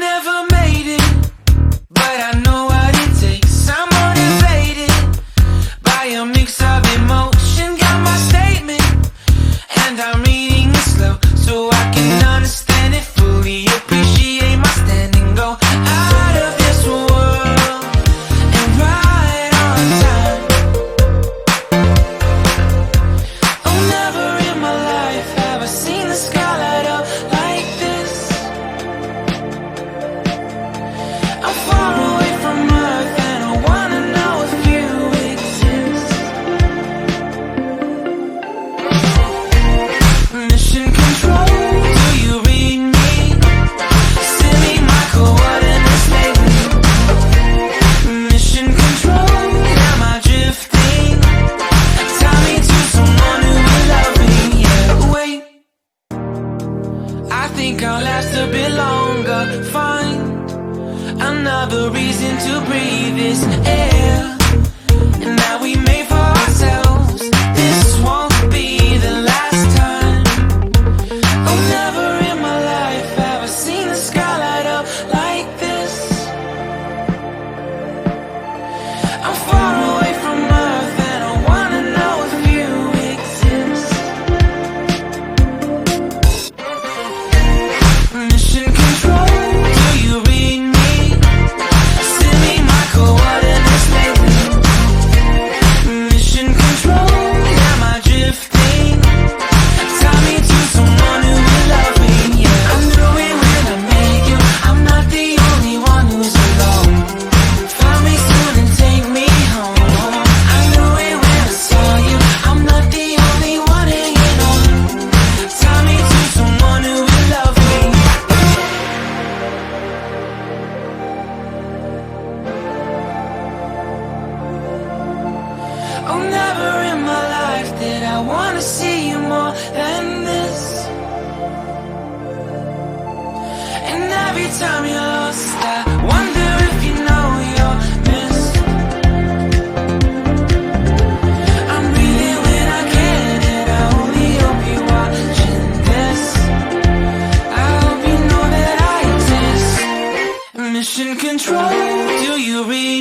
never made it, but I know what it takes. I'm motivated by a mix of emotion. Got my statement, and I'm reading it slow so I can understand it fully. Appreciate my standing, go out of this world and right on time. Oh, never in my life have I seen the sky light up like this. I'm far away from Earth and I wanna know if you exist. Mission control, do you read me? Send me my coordinates lately. Mission control, am I drifting? Tie me to someone who will love me. Yeah, wait, I think I'll last a bit longer. Find another reason to breathe this air. And now we made for ourselves. This won't be the last time. Oh, never in my life have I seen the sky light up like this. I'm far away from Earth and I wanna know if you exist. Mission control, do you read me? Send me my coordinates lately. Mission control, am I drifting? Tie me to someone who will love me. Yeah, I knew it when I met you. I'm not the only one who's alone. Find me soon and take me home. I knew it when I saw you. I'm not the only one hanging on. Tie me to someone who will love me. Oh, never in my life did I wanna see you more than this. And every time you're lost, I wonder if you know you're missed. I'm breathing when I can, and I only hope you're watching this. I hope you know that I exist. Mission control, do you read